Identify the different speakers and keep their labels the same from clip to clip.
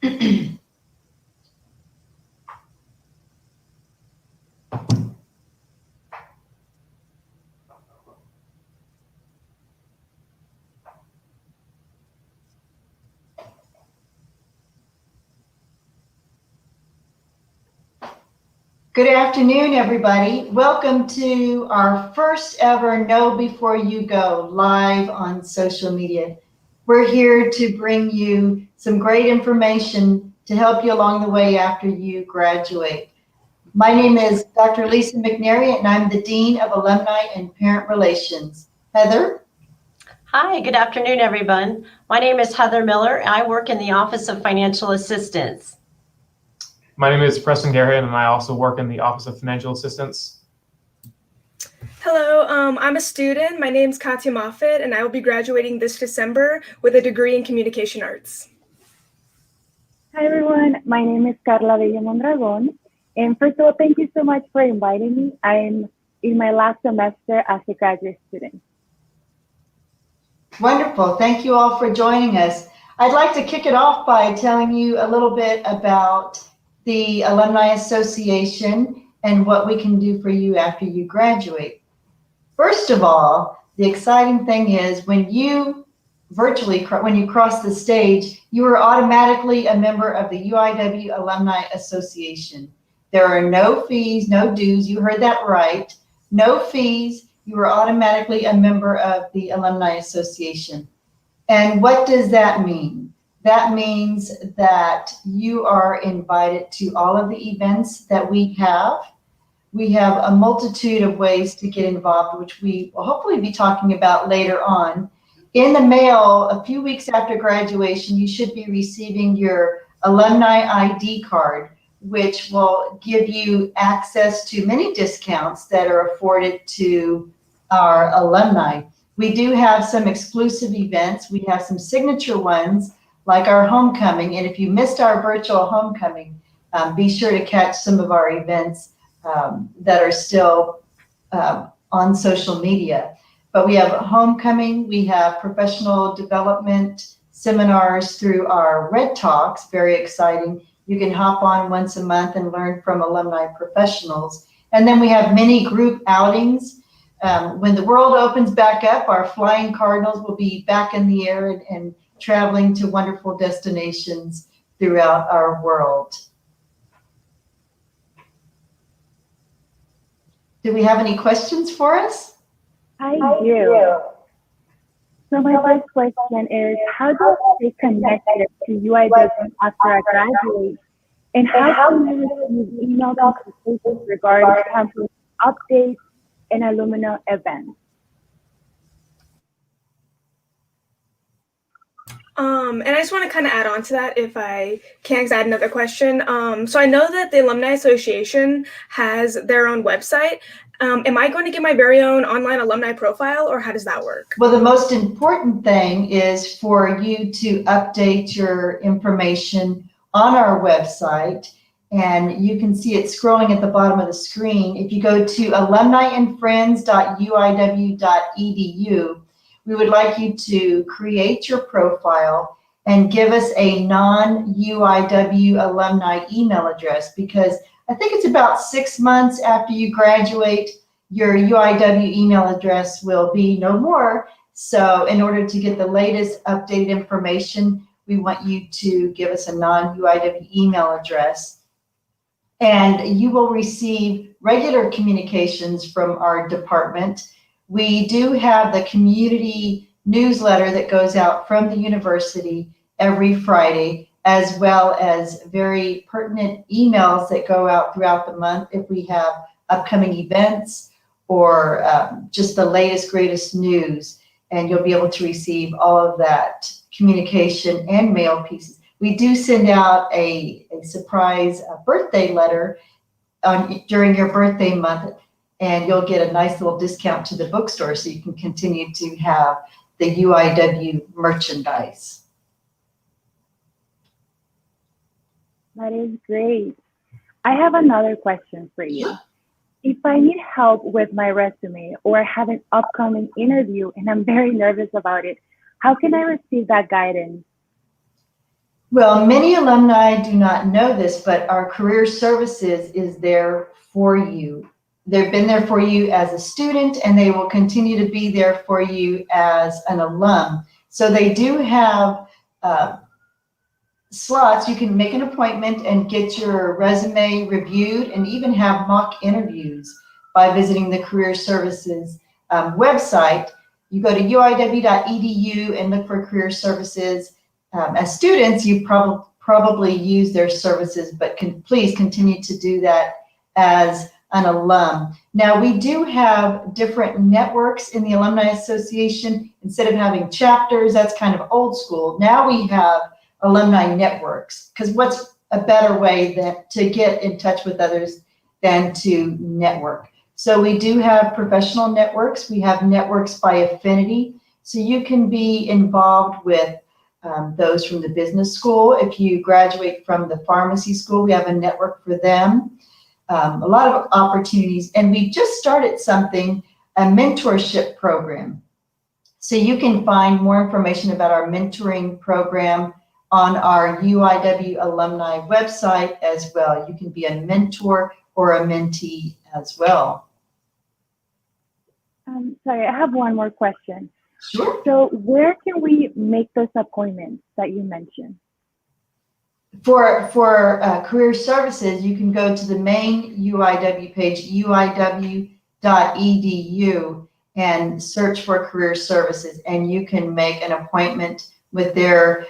Speaker 1: Good afternoon, everybody. Welcome to our first ever Know Before You Go live on social media. We're here to bring you some great information to help you along the way after you graduate. My name is Dr. Lisa McNary, and I'm the Dean of Alumni and Parent Relations. Heather?
Speaker 2: Hi, good afternoon, everyone. My name is Heather Miller. I work in the Office of Financial Assistance.
Speaker 3: My name is Preston Garrett, and I also work in the Office of Financial Assistance.
Speaker 4: Hello, I'm a student. My name is Katya Moffitt, and I will be graduating this December with a degree in Communication Arts.
Speaker 5: Hi, everyone. My name is Carla Villa Mondragon. And first of all, thank you so much for inviting me. I'm in my last semester as a graduate student.
Speaker 1: Wonderful. Thank you all for joining us. I'd like to kick it off by telling you a little bit about the Alumni Association and what we can do for you after you graduate. First of all, the exciting thing is when you cross the stage, you are automatically a member of the UIW Alumni Association. There are no fees, no dues. You heard that right. No fees. You are automatically a member of the Alumni Association. And what does that mean? That means that you are invited to all of the events that we have. We have a multitude of ways to get involved, which we will hopefully be talking about later on. In the mail, a few weeks after graduation, you should be receiving your Alumni ID card, which will give you access to many discounts that are afforded to our alumni. We do have some exclusive events. We have some signature ones like our homecoming. And if you missed our virtual homecoming, be sure to catch some of our events that are still on social media. But we have homecoming, we have professional development seminars through our Red Talks, very exciting. You can hop on once a month and learn from alumni professionals. And then we have many group outings. When the world opens back up, our Flying Cardinals will be back in the air and traveling to wonderful destinations throughout our world. Do we have any questions for us?
Speaker 5: I do. So my first question is, how do I stay connected to UIW after I graduate? And how can I receive email notifications regarding campus updates and alumni events?
Speaker 4: And I just want to kind of add on to that if I can, because I had another question. So I know that the Alumni Association has their own website. Am I going to get my very own online alumni profile, or how does that work?
Speaker 1: Well, the most important thing is for you to update your information on our website, and you can see it scrolling at the bottom of the screen. If you go to alumniandfriends.uiw.edu, we would like you to create your profile and give us a non-UIW alumni email address, because I think it's about 6 months after you graduate, your UIW email address will be no more. So in order to get the latest updated information, we want you to give us a non-UIW email address. And you will receive regular communications from our department. We do have the community newsletter that goes out from the university every Friday, as well as very pertinent emails that go out throughout the month if we have upcoming events or just the latest, greatest news. And you'll be able to receive all of that communication and mail pieces. We do send out a surprise birthday letter during your birthday month, and you'll get a nice little discount to the bookstore so you can continue to have the UIW merchandise.
Speaker 5: That is great. I have another question for you. If I need help with my resume or have an upcoming interview and I'm very nervous about it, how can I receive that guidance?
Speaker 1: Well, many alumni do not know this, but our career services is there for you. They've been there for you as a student, and they will continue to be there for you as an alum. So they do have slots. You can make an appointment and get your resume reviewed and even have mock interviews by visiting the Career Services website. You go to uiw.edu and look for Career Services. As students, you probably use their services, but please continue to do that as an alum. Now, we do have different networks in the Alumni Association. Instead of having chapters, that's kind of old school. Now we have alumni networks, because what's a better way to get in touch with others than to network? So we do have professional networks. We have networks by affinity. So you can be involved with those from the business school. If you graduate from the pharmacy school, we have a network for them. A lot of opportunities. And we just started something, a mentorship program. So you can find more information about our mentoring program on our UIW alumni website as well. You can be a mentor or a mentee as well.
Speaker 5: Sorry, I have one more question.
Speaker 1: Sure.
Speaker 5: So where can we make those appointments that you mentioned?
Speaker 1: For career services, you can go to the main UIW page, uiw.edu, and search for career services, and you can make an appointment with their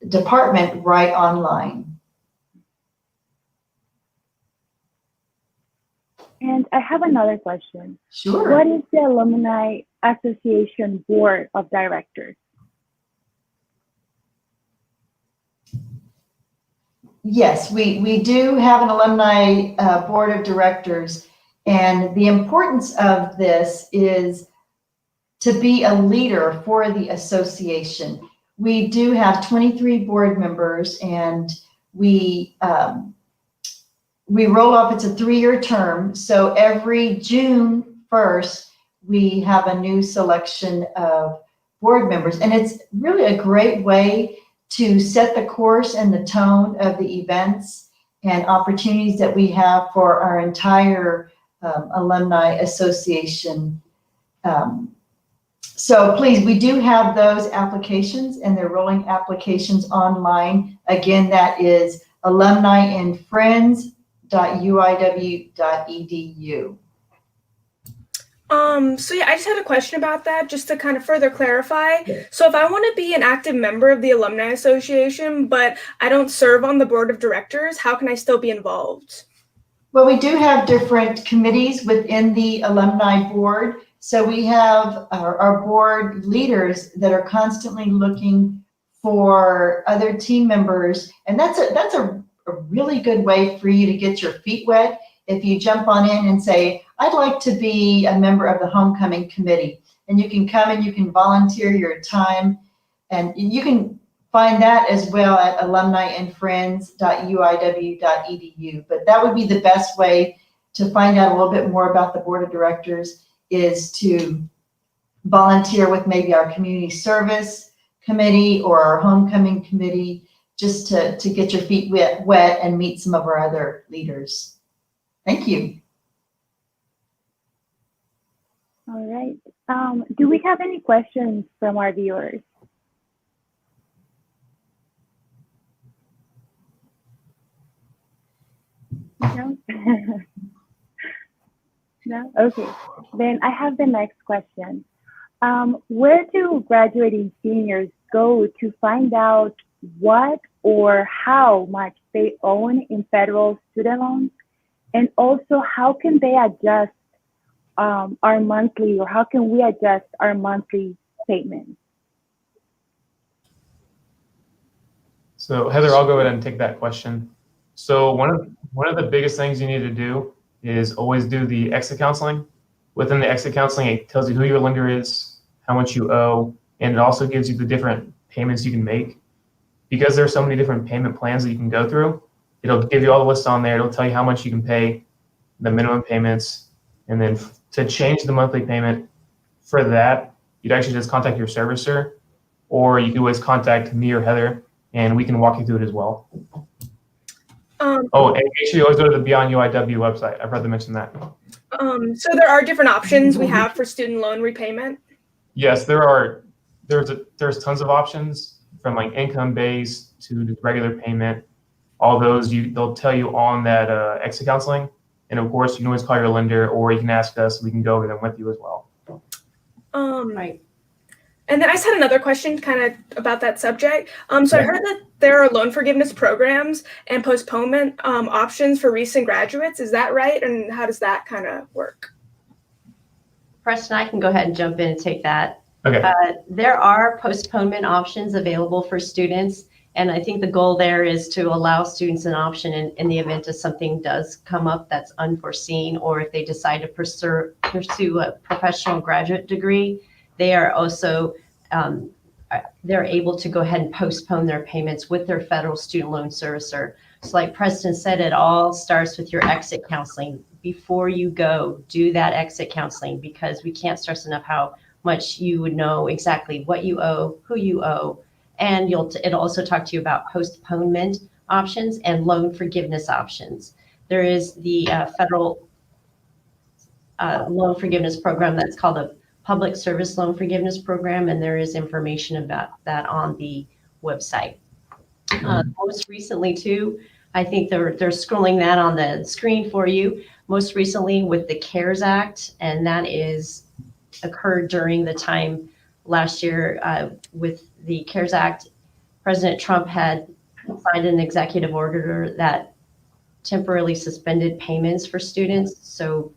Speaker 1: department right online.
Speaker 5: And I have another question.
Speaker 1: Sure.
Speaker 5: What is the Alumni Association Board of Directors?
Speaker 1: Yes, we do have an alumni board of directors, and the importance of this is to be a leader for the association. We do have 23 board members, and we roll off. It's a 3-year term, so every June 1st we have a new selection of board members, and it's really a great way to set the course and the tone of the events and opportunities that we have for our entire alumni association. So please, we do have those applications, and they're rolling applications online. Again, that is alumniandfriends.uiw.edu.
Speaker 4: So yeah, I just had a question about that, just to kind of further clarify. So if I want to be an active member of the Alumni Association, but I don't serve on the board of directors, how can I still be involved?
Speaker 1: Well, we do have different committees within the alumni board. So we have our board leaders that are constantly looking for other team members. And that's a really good way for you to get your feet wet. If you jump on in and say, I'd like to be a member of the homecoming committee, and you can come and you can volunteer your time, and you can find that as well at alumniandfriends.uiw.edu. But that would be the best way to find out a little bit more about the board of directors, is to volunteer with maybe our community service committee or our homecoming committee, just to get your feet wet and meet some of our other leaders. Thank you.
Speaker 5: All right. Do we have any questions from our viewers? No? No? Okay. Then I have the next question. Where do graduating seniors go to find out what or how much they own in federal student loans? And also, how can they adjust our monthly, or how can we adjust our monthly statements?
Speaker 3: So Heather, I'll go ahead and take that question. So one of the biggest things you need to do is always do the exit counseling. Within the exit counseling, it tells you who your lender is, how much you owe, and it also gives you the different payments you can make. Because there are so many different payment plans that you can go through, it'll give you all the lists on there. It'll tell you how much you can pay, the minimum payments, and then to change the monthly payment for that, you'd actually just contact your servicer, or you can always contact me or Heather, and we can walk you through it as well.
Speaker 4: Um,
Speaker 3: Oh, and make sure you always go to the Beyond UIW website. I forgot to mention that.
Speaker 4: so there are different options we have for student loan repayment.
Speaker 3: Yes, there are. There's tons of options, from like income based to the regular payment. All those they'll tell you on that exit counseling, and of course you can always call your lender, or you can ask us. We can go over them with you as well.
Speaker 2: Right.
Speaker 4: And then I just had another question kind of about that subject. So I
Speaker 3: Yeah.
Speaker 4: heard that there are loan forgiveness programs and postponement options for recent graduates. Is that right? And how does that kind of work?
Speaker 2: Preston, I can go ahead and jump in and take that.
Speaker 3: Okay.
Speaker 2: There are postponement options available for students, and I think the goal there is to allow students an option in the event if something does come up that's unforeseen, or if they decide to pursue a professional graduate degree, they are also they're able to go ahead and postpone their payments with their federal student loan servicer. So like Preston said, it all starts with your exit counseling. Before you go, do that exit counseling, because we can't stress enough how much you would know exactly what you owe, who you owe, and it'll also talk to you about postponement options and loan forgiveness options. There is the federal loan forgiveness program that's called a Public Service Loan Forgiveness Program, and there is information about that on the website. Most recently, too, I think they're scrolling that on the screen for you. Most recently with the CARES Act, and that is occurred during the time last year with the CARES Act. President Trump had signed an executive order that temporarily suspended payments for students. So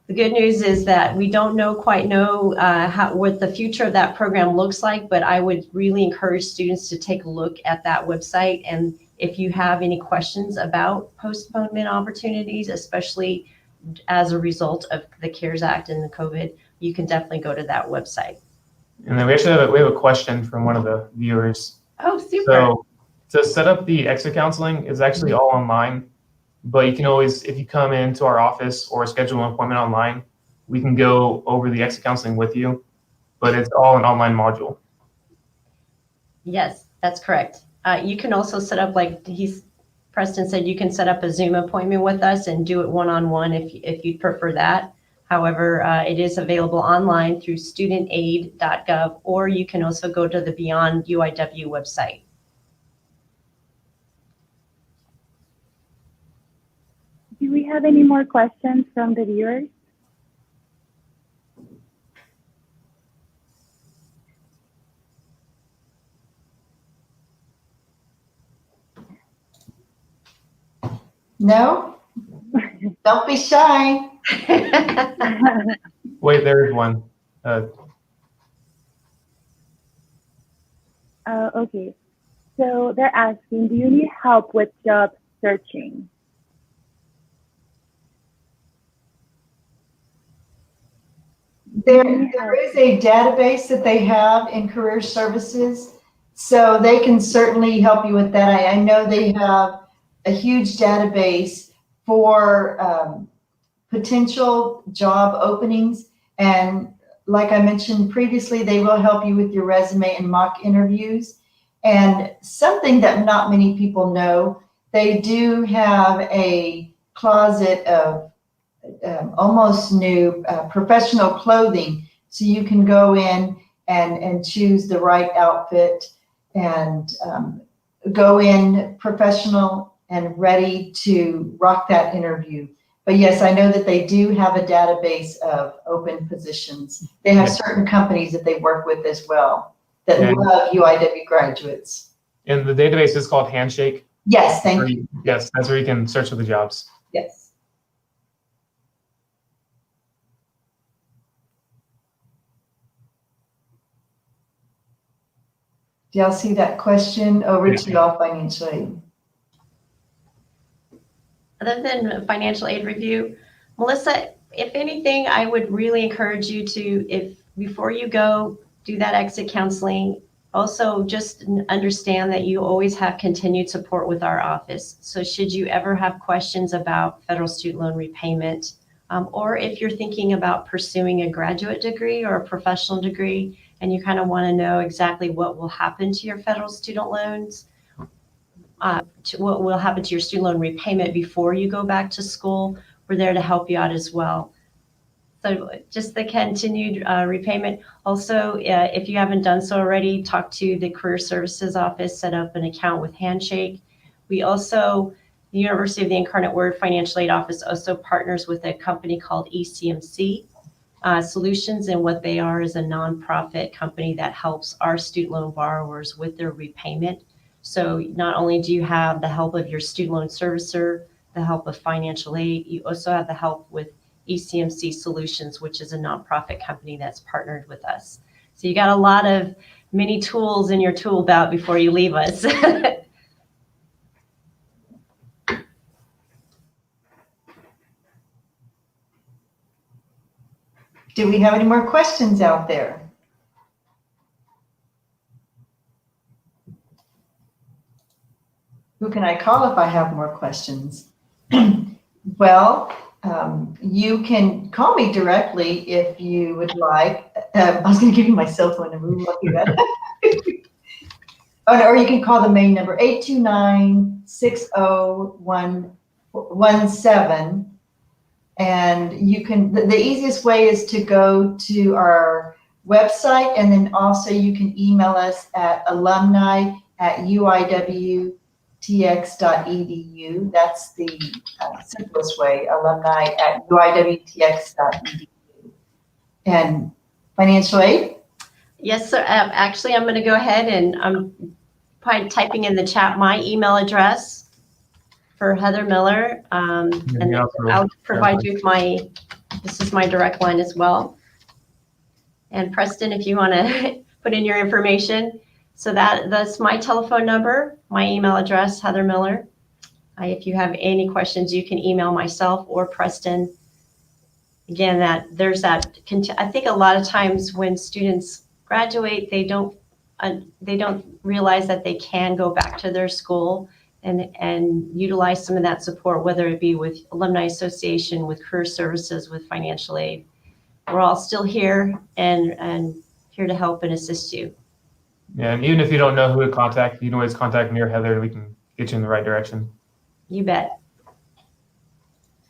Speaker 2: the good news is that we don't quite know what the future of that program looks like, but I would really encourage students to take a look at that website. And if you have any questions about postponement opportunities, especially as a result of the CARES Act and the COVID, you can definitely go to that website.
Speaker 3: And then we actually have a question from one of the viewers.
Speaker 2: Oh, super.
Speaker 3: So to set up the exit counseling is actually all online, but you can always, if you come into our office or schedule an appointment online, we can go over the exit counseling with you, but it's all an online module.
Speaker 2: Yes, that's correct. You can also set up, like Preston said, you can set up a Zoom appointment with us and do it one-on-one if you'd prefer that. However, it is available online through studentaid.gov, or you can also go to the Beyond UIW website.
Speaker 5: Do we have any more questions from the viewers?
Speaker 1: No? Don't be shy.
Speaker 3: Wait, there's one.
Speaker 5: Okay. So they're asking, do you need help with job searching?
Speaker 1: There is a database that they have in career services, so they can certainly help you with that. I know they have a huge database for potential job openings, and like I mentioned previously, they will help you with your resume and mock interviews. And something that not many people know, they do have a closet of almost new professional clothing, so you can go in and choose the right outfit and go in professional and ready to rock that interview. But yes, I know that they do have a database of open positions. They have certain companies that they work with as well that love UIW graduates.
Speaker 3: And the database is called Handshake.
Speaker 1: Yes, thank you.
Speaker 3: Yes, that's where you can search for the jobs.
Speaker 1: Yes. Do y'all see that question? Over to y'all, financial aid.
Speaker 2: Other than financial aid review, Melissa, if anything, I would really encourage you to, if before you go, do that exit counseling. Also, just understand that you always have continued support with our office. So should you ever have questions about federal student loan repayment, or if you're thinking about pursuing a graduate degree or a professional degree, and you kind of want to know exactly what will happen to your federal student loans, what will happen to your student loan repayment before you go back to school. We're there to help you out as well. So just the continued repayment. Also, if you haven't done so already, talk to the Career Services Office, set up an account with Handshake. We also, the University of the Incarnate Word Financial Aid Office also partners with a company called ECMC Solutions, and what they are is a nonprofit company that helps our student loan borrowers with their repayment. So not only do you have the help of your student loan servicer, the help of financial aid, you also have the help with ECMC Solutions, which is a nonprofit company that's partnered with us. So you got a lot of many tools in your tool belt before you leave us.
Speaker 1: Do we have any more questions out there? Who can I call if I have more questions? Well, you can call me directly if you would like. I was going to give you my cell phone number. Or you can call the main number, 829-60117. And you can, the easiest way is to go to our website, and then also you can email us at alumni@uiwtx.edu. That's the simplest way, alumni@uiwtx.edu. And financial aid?
Speaker 2: Yes, sir. Actually, I'm going to go ahead and I'm typing in the chat my email address for Heather Miller. And I'll provide you with this is my direct line as well. And Preston, if you want to put in your information. So that's my telephone number, my email address, Heather Miller. If you have any questions, you can email myself or Preston. Again, I think a lot of times when students graduate, they don't realize that they can go back to their school and utilize some of that support, whether it be with Alumni Association, with Career Services, with financial aid. We're all still here and here to help and assist you.
Speaker 3: Yeah, and even if you don't know who to contact, you can always contact me or Heather. We can get you in the right direction.
Speaker 2: You bet.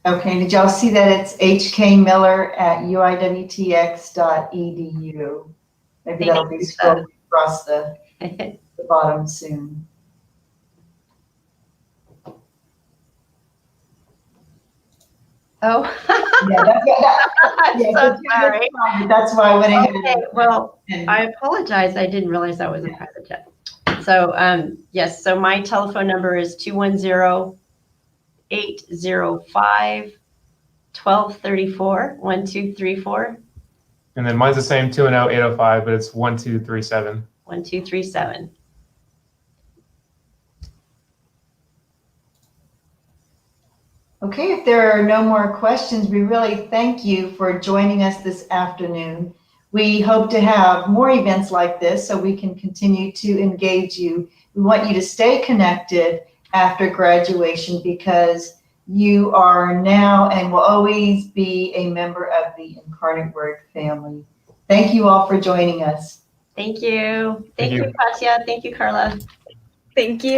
Speaker 1: Okay, did y'all see that it's hkmiller@uiwtx.edu? Maybe that'll be scrolled across the bottom soon.
Speaker 2: Oh,
Speaker 1: Yeah,
Speaker 2: so sorry.
Speaker 1: That's why I went ahead.
Speaker 2: Okay, well, I apologize. I didn't realize that was a private jet. So, yes, so my telephone number is 210-805-1234, 1234.
Speaker 3: And then mine's the same, 210-805, but it's 1237.
Speaker 2: 1237.
Speaker 1: Okay, if there are no more questions, we really thank you for joining us this afternoon. We hope to have more events like this so we can continue to engage you. We want you to stay connected after graduation because you are now and will always be a member of the Incarnate Word family. Thank you all for joining us.
Speaker 2: Thank you. Thank you, Katya. Thank you, Carla.
Speaker 4: Thank you.